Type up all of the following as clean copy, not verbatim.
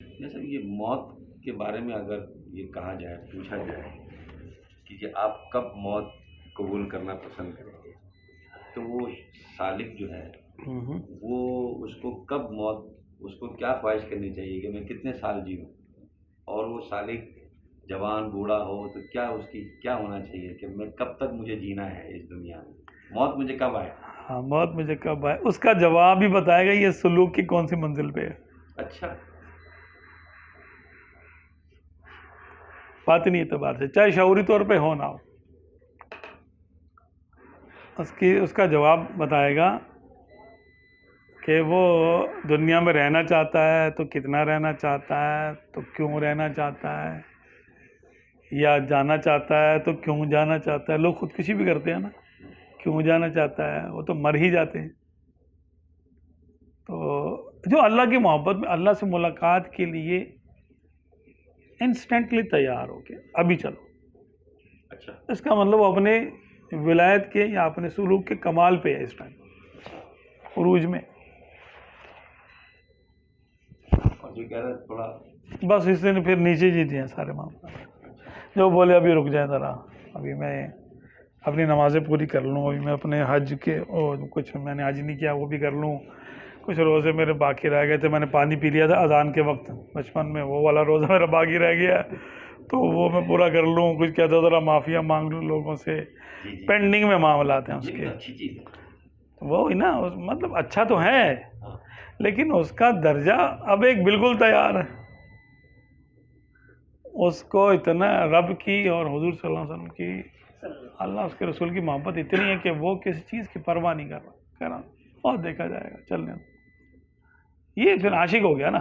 جیسے یہ موت کے بارے میں اگر یہ کہا جائے، پوچھا جائے کہ آپ کب موت قبول کرنا پسند کریں گے، تو وہ سالک جو ہے وہ اس کو کب موت، اس کو کیا خواہش کرنی چاہیے کہ میں کتنے سال جیوں، اور وہ سالک جوان بوڑھا ہو تو کیا اس کی کیا ہونا چاہیے کہ میں کب تک مجھے جینا ہے اس دنیا میں، موت مجھے کب آئے؟ ہاں، موت مجھے کب آئے اس کا جواب ہی بتائے گا یہ سلوک کی کون سی منزل پہ ہے۔ اچھا، باطنی اعتبار سے، چاہے شعوری طور پہ ہو نہ ہو، اس کا جواب بتائے گا کہ وہ دنیا میں رہنا چاہتا ہے تو کتنا رہنا چاہتا ہے، تو کیوں رہنا چاہتا ہے، یا جانا چاہتا ہے تو کیوں جانا چاہتا ہے۔ لوگ خودکشی بھی کرتے ہیں نا، کیوں جانا چاہتا ہے، وہ تو مر ہی جاتے ہیں۔ تو جو اللہ کی محبت میں اللہ سے ملاقات کے لیے انسٹنٹلی تیار ہو کے ابھی چلو، اچھا، اس کا مطلب وہ اپنے ولایت کے یا اپنے سلوک کے کمال پہ ہے، اس ٹائم عروج میں، اور جو کہہ رہے تھوڑا بس اس نے پھر نیچے جیتے ہیں سارے معاملات۔ جو بولے ابھی رک جائیں ذرا، ابھی میں اپنی نمازیں پوری کر لوں، ابھی میں اپنے حج کے کچھ میں نے حج نہیں کیا وہ بھی کر لوں، کچھ روزے میرے باقی رہ گئے تھے، میں نے پانی پی لیا تھا اذان کے وقت بچپن میں، وہ والا روزہ میرا باقی رہ گیا تو وہ میں پورا کر لوں، کچھ کہتا ذرا معافیا مانگ لوں لوگوں سے، پینڈنگ میں معاملات ہیں اس کے۔ اچھی چیز ہے، وہی نا، مطلب اچھا تو ہے لیکن اس کا درجہ اب ایک بالکل تیار ہے، اس کو اتنا رب کی اور حضور صلی اللہ علیہ وسلم کی، اللہ اس کے رسول کی محبت اتنی ہے کہ وہ کسی چیز کی پرواہ نہیں کر رہا، کہہ رہا اور دیکھا جائے گا، چلنے دو۔ یہ پھر عاشق ہو گیا نا،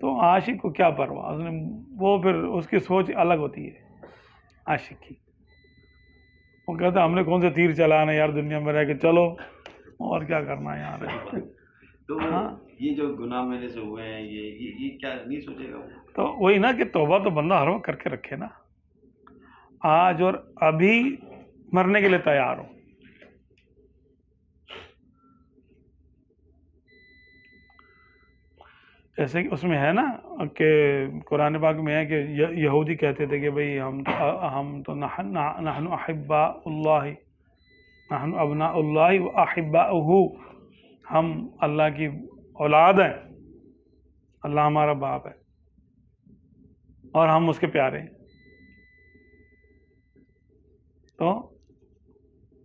تو عاشق کو کیا پرواہ، وہ پھر اس کی سوچ الگ ہوتی ہے عاشق کی۔ وہ کہتا ہے ہم نے کون سے تیر چلانا ہے یار دنیا میں رہ کے، چلو اور کیا کرنا ہے یار۔ تو یہ جو گناہ میرے سے ہوئے ہیں، یہ کیا نہیں سوچے گا وہ؟ تو وہی نا کہ توبہ تو بندہ ہر وقت کر کے رکھے نا، آج اور ابھی مرنے کے لیے تیار ہو۔ جیسے کہ اس میں ہے نا کہ قرآن پاک میں ہے کہ یہودی کہتے تھے کہ بھئی ہم تو نحن احباء اللہ، نحن ابناء اللہ و احباؤہ، ہم اللہ کی اولاد ہیں، اللہ ہمارا باپ ہے اور ہم اس کے پیارے ہیں۔ تو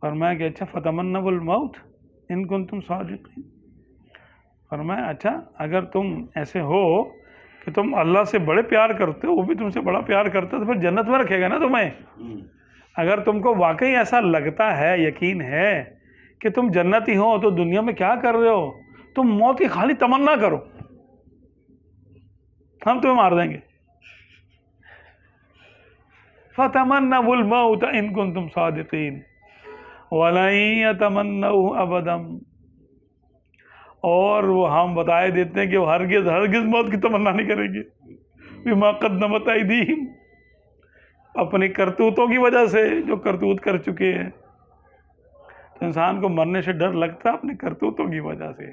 فرمایا کہ اچھا فتمنوا الموت ان کنتم صادقین، فرمایا اچھا اگر تم ایسے ہو کہ تم اللہ سے بڑے پیار کرتے ہو، وہ بھی تم سے بڑا پیار کرتا ہے، تو پھر جنت میں رکھے گا نا تمہیں۔ اگر تم کو واقعی ایسا لگتا ہے، یقین ہے کہ تم جنتی ہو، تو دنیا میں کیا کر رہے ہو، تم موت کی خالی تمنا کرو، ہم تمہیں مار دیں گے۔ فَتَمَنَّوُا الْمَوْتَ إِن كُنتُمْ صَادِقِينَ وَلَن يَتَمَنَّوْهُ أَبَدًا، اور وہ ہم بتائے دیتے ہیں کہ وہ ہرگز موت کی تمنا نہیں کریں گے، بِمَا قَدَّمَتْ أَيْدِيهِمْ، اپنی کرتوتوں کی وجہ سے جو کرتوت کر چکے ہیں۔ تو انسان کو مرنے سے ڈر لگتا ہے اپنی کرتوتوں کی وجہ سے،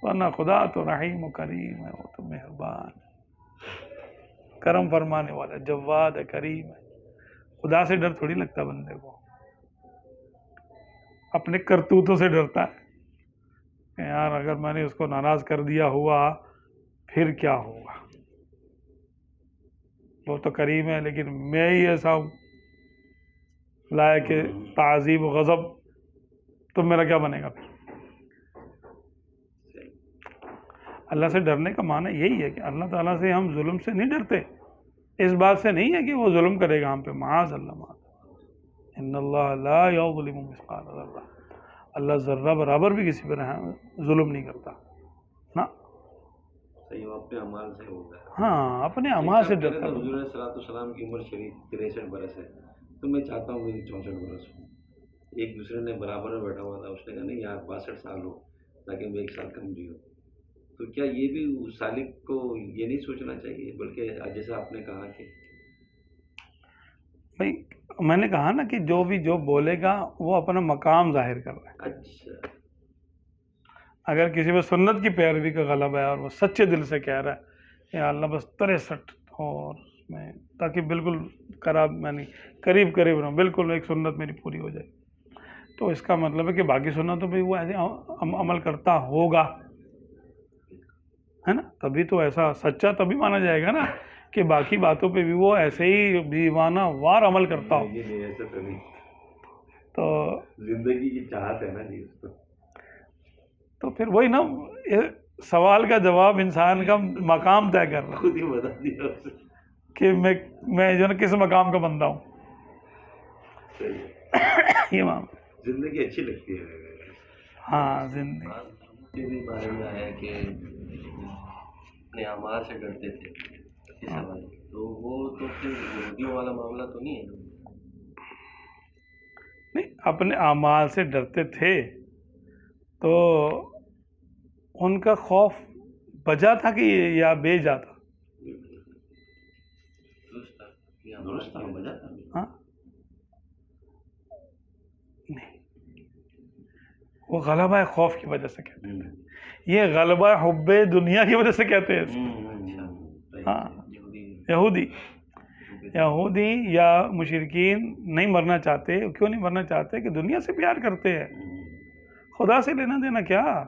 ورنہ خدا تو رحیم و کریم ہے، وہ تو مہربان ہے، کرم فرمانے والا، جواد ہے، کریم ہے۔ خدا سے ڈر تھوڑی لگتا بندے کو، اپنے کرتوتوں سے ڈرتا ہے کہ یار اگر میں نے اس کو ناراض کر دیا ہوا پھر کیا ہوگا، وہ تو کریم ہے لیکن میں ہی ایسا ہوں لائق تعظیم و غضب، تو میرا کیا بنے گا پھر۔ اللہ سے ڈرنے کا معنی یہی ہے کہ اللہ تعالیٰ سے ہم ظلم سے نہیں ڈرتے، اس بات سے نہیں ہے کہ وہ ظلم کرے گا ہم پہ، معاذ اللہ، معاذ ان اللہ لا یظلم مثقال ذرہ، اللہ ذرہ برابر بھی کسی پہ ظلم نہیں کرتا نا، صحیح، وہ اپنے اعمال سے ہوگا۔ ہاں اپنے اعمال سے ڈرتا ہے۔ حضور علیہ الصلوۃ والسلام کی عمر شریف 63 برس ہے، تو میں چاہتا ہوں میری 64 برس ہو۔ ایک دوسرے نے برابر میں بیٹھا ہوا تھا، اس نے کہا نہیں یار 62 سال ہو تاکہ میں 1 سال کم جیوں۔ تو کیا یہ بھی اس سالک کو یہ نہیں سوچنا چاہیے، بلکہ جیسا آپ نے کہا کہ بھائی میں نے کہا نا کہ جو بولے گا وہ اپنا مقام ظاہر کر رہا ہے۔ اچھا، اگر کسی میں سنت کی پیروی کا غلبہ ہے اور وہ سچے دل سے کہہ رہا ہے یا اللہ بس 63 ہو اور میں تاکہ بالکل یعنی قریب رہوں، بالکل ایک سنت میری پوری ہو جائے. تو اس کا مطلب ہے کہ باقی سنتوں پہ وہ ایسے عمل کرتا ہوگا، ہے نا، تبھی تو ایسا سچا تبھی مانا جائے گا نا کہ باقی باتوں پہ بھی وہ ایسے ہی دیوانہ وار عمل کرتا ہو. ایسا تو نہیں، تو زندگی کی چاہت ہے نا جی اس کو. تو پھر وہی نا، سوال کا جواب انسان کا مقام طے کر رہا ہے خود ہی بتا دیا کہ میں جو نا کس مقام کا بندہ ہوں. یہ معاملہ زندگی اچھی لگتی ہے. ہاں زندگی کے بھی بارے میں آیا کہ اپنے اعمال سے ڈرتے تھے حساب والے، تو وہ تو پھر یہودیوں والا معاملہ تو نہیں ہے. نہیں، اپنے اعمال سے ڈرتے تھے تو ان کا خوف بجا تھا کہ یا بے جا تھا؟ درست تھا، مزہ تھا. ہاں نہیں، وہ غلبہ خوف کی وجہ سے کہتے ہیں. یہ غلبہ حب دنیا کی وجہ سے کہتے ہیں. ہاں، یہودی یا مشرکین نہیں مرنا چاہتے. کیوں نہیں مرنا چاہتے؟ کہ دنیا سے پیار کرتے ہیں، خدا سے لینا دینا کیا.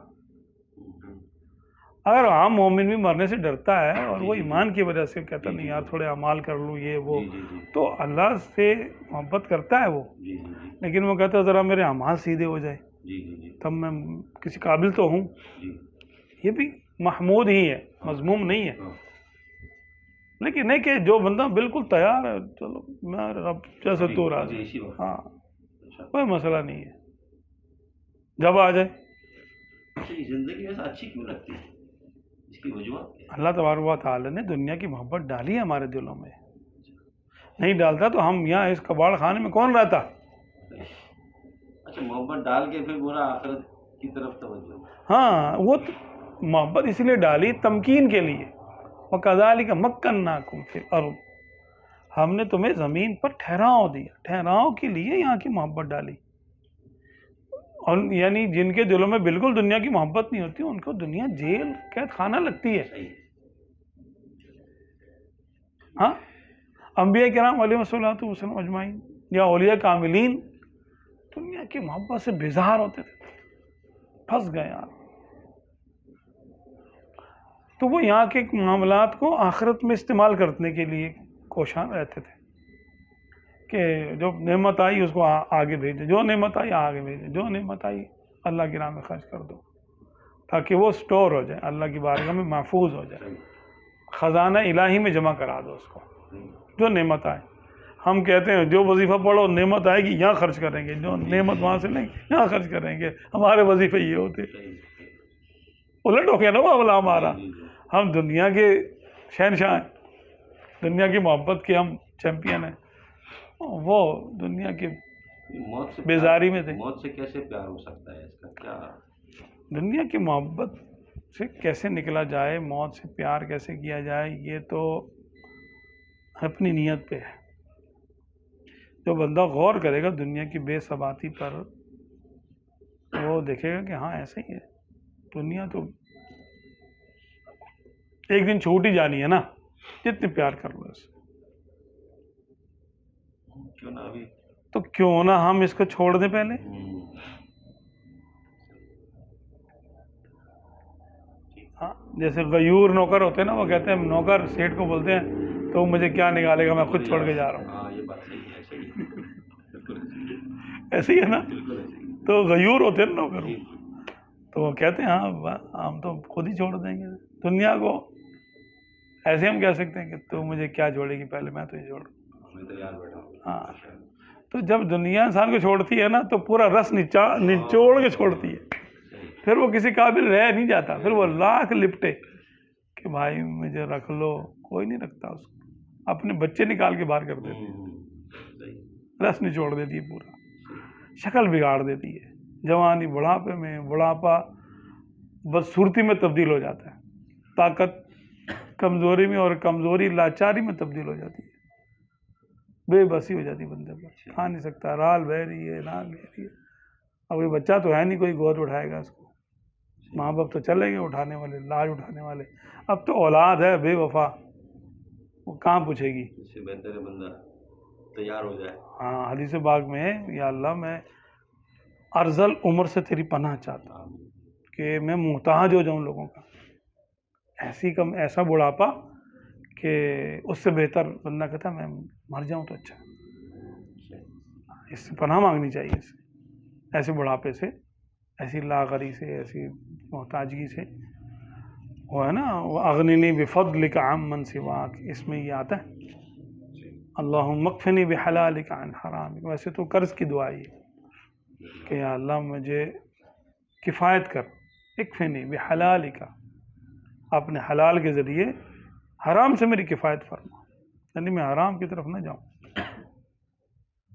اگر عام مومن بھی مرنے سے ڈرتا ہے اور وہ ایمان کی وجہ سے کہتا نہیں یار تھوڑے اعمال کر لوں یہ وہ، تو اللہ سے محبت کرتا ہے وہ، لیکن وہ کہتا ہے ذرا میرے اعمال سیدھے ہو جائے تب میں کسی قابل تو ہوں. یہ بھی محمود ہی ہے، مذموم نہیں ہے. لیکن نہیں کہ جو بندہ بالکل تیار ہے چلو میں رب جیسے تو راضی، ہاں کوئی مسئلہ نہیں ہے، جب آ جائے. زندگی ایسا اچھی کیوں لگتی ہے؟ اس کی وجوہات اللہ تبارک و تعالی نے دنیا کی محبت ڈالی ہے ہمارے دلوں میں. نہیں ڈالتا تو ہم یہاں اس کباڑ خانے میں کون رہتا؟ اچھا، محبت ڈال کے پھر برا آخرت کی طرف توجہ. ہاں، وہ محبت اس لیے ڈالی تمکین کے لیے. وَكَذَلِكَ مَكَّنَّاكُمْ فِي الْأَرْضِ، ہم نے تمہیں زمین پر ٹھہراؤ دیا، ٹھہراؤ کے لیے یہاں کی محبت ڈالی. اور یعنی جن کے دلوں میں بالکل دنیا کی محبت نہیں ہوتی ان کو دنیا جیل قید خانہ لگتی ہے. ہاں، انبیاء کرام علیہ الصلوۃ والسلام اجمعین یا اولیاء کاملین دنیا کی محبت سے بیزار ہوتے تھے، پھنس گئے یار. تو وہ یہاں کے معاملات کو آخرت میں استعمال کرنے کے لیے کوشاں رہتے تھے کہ جو نعمت آئی اس کو آگے بھیجے، جو نعمت آئی آگے بھیجے، جو نعمت آئی اللہ کی راہ میں خرچ کر دو تاکہ وہ سٹور ہو جائے، اللہ کی بارگاہ میں محفوظ ہو جائے، خزانہ الہی میں جمع کرا دو اس کو. جو نعمت آئے، ہم کہتے ہیں جو وظیفہ پڑھو نعمت آئے گی یہاں خرچ کریں گے، جو نعمت وہاں سے لیں گے یہاں خرچ کریں گے. ہمارے وظیفے یہ ہوتے، الٹ ہو گیا نا معاملہ ہمارا. ہم دنیا کے شہنشاہ ہیں، دنیا کی محبت کے ہم چیمپئن ہیں، وہ دنیا کی بیزاری میں تھے. موت سے کیسے پیار ہو سکتا ہے؟ اس کا کیا؟ دنیا کی محبت سے کیسے نکلا جائے، موت سے پیار کیسے کیا جائے، یہ تو اپنی نیت پہ ہے. جو بندہ غور کرے گا دنیا کی بے ثباتی پر وہ دیکھے گا کہ ہاں ایسے ہی ہے. دنیا تو ایک دن چھوٹ ہی جانی ہے نا، جتنے پیار کر لو اسے. کیوں نہ ابھی تو کیوں نہ ہم اس کو چھوڑ دیں پہلے. ہاں، جیسے غیور نوکر ہوتے ہیں نا، وہ کہتے ہیں نوکر سیٹ کو بولتے ہیں تو مجھے کیا نکالے گا، میں خود چھوڑ کے جا رہا ہوں. ہاں یہ بات صحیح ہے، صحیح ہے. ایسے ہی ہے نا. بالکل ایسے ہی. تو غیور ہوتے ہیں نا نوکر، تو وہ کہتے ہیں ہاں ہم تو خود ہی چھوڑ دیں گے دنیا کو. ایسے ہم کہہ سکتے ہیں کہ تو مجھے کیا چھوڑے گی، پہلے میں تو یہ چھوڑ. میں تیار بیٹھا ہوں. ہاں، تو جب دنیا انسان کو چھوڑتی ہے نا تو پورا رس نچوڑ کے چھوڑتی ہے. پھر وہ کسی قابل رہ نہیں جاتا، پھر وہ لاکھ لپٹے کہ بھائی مجھے رکھ لو، کوئی نہیں رکھتا اس کو. اپنے بچے نکال کے باہر کر دیتے ہیں، رس نچوڑ دیتی ہے، پورا شکل بگاڑ دیتی ہے. جوانی بڑھاپے میں، بڑھاپا بدصورتی میں تبدیل ہو جاتا ہے، طاقت کمزوری میں، اور کمزوری لاچاری میں تبدیل ہو جاتی ہے. بے بسی ہو جاتی بندے پر، کھا نہیں سکتا، رال بہ رہی ہے، ناک بہ رہی ہے. اب یہ بچہ تو ہے نہیں کوئی گود اٹھائے گا اس کو. ماں باپ تو چلے گئے اٹھانے والے، لاج اٹھانے والے، اب تو اولاد ہے بے وفا، وہ کہاں پوچھے گی؟ اس سے بہتر ہے بندہ تیار ہو جائے. ہاں حدیث پاک میں ہے یا اللہ میں ارذل عمر سے تیری پناہ چاہتا ہوں کہ میں محتاج ہو جاؤں لوگوں کا، ایسا بڑھاپا کہ اس سے بہتر بندہ کہتا میں مر جاؤں تو اچھا. اس سے پناہ مانگنی چاہیے، اس سے، ایسے بڑھاپے سے، ایسی لاغری سے، ایسی محتاجگی سے. وہ ہے نا اغننی بفضلک عمن سواک، اس میں یہ آتا ہے اللہم اکفنی بحلالک عن حرامک. ویسے تو قرض کی دعا ہے کہ یا اللہ مجھے کفایت کر، اکفنی بحلالک، اپنے حلال کے ذریعے حرام سے میری کفایت فرما، یعنی میں حرام کی طرف نہ جاؤں.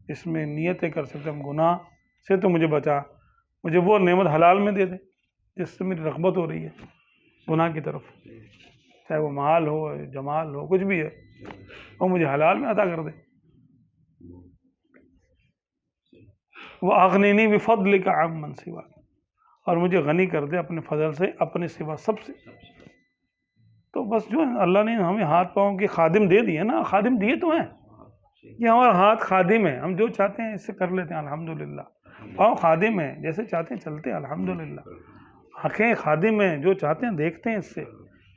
اس میں نیتیں کر سکتے ہم، گناہ سے تو مجھے بچا، مجھے وہ نعمت حلال میں دے دے جس سے میری رغبت ہو رہی ہے گناہ کی طرف، چاہے وہ مال ہو، جمال ہو، کچھ بھی ہے، وہ مجھے حلال میں عطا کر دے. وَأَغْنِنِي بِفَضْلِكَ عَمَّنْ سِوَاكَ، اور مجھے غنی کر دے اپنے فضل سے اپنے سوا سب سے. تو بس جو ہے اللہ نے ہمیں ہاتھ پاؤں کے خادم دے دیے نا، خادم دیے تو ہیں، یہ ہمارا ہاتھ خادم ہے، ہم جو چاہتے ہیں اس سے کر لیتے ہیں الحمدللہ. پاؤں خادم ہیں، جیسے چاہتے ہیں چلتے ہیں الحمدللہ. آنکھیں خادم ہیں، جو چاہتے ہیں دیکھتے ہیں اس سے.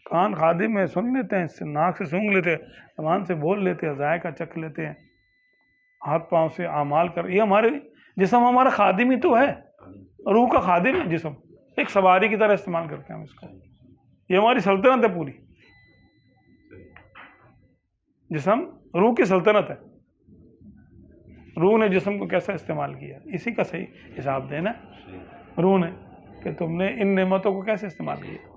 کان خادم ہیں، سن لیتے ہیں اس سے، ناک سے سونگھ لیتے ہیں، زبان سے بول لیتے ہیں، ذائقہ چکھ لیتے ہیں. ہاتھ پاؤں سے اعمال کر، یہ ہمارے جسم ہمارا خادم ہی تو ہے، روح کا خادم ہے جسم، ایک سواری کی طرح استعمال کرتے ہیں ہم اس کو. یہ ہماری سلطنت ہے پوری، جسم روح کی سلطنت ہے. روح نے جسم کو کیسا استعمال کیا، اسی کا صحیح حساب دینا روح نے کہ تم نے ان نعمتوں کو کیسے استعمال کیا.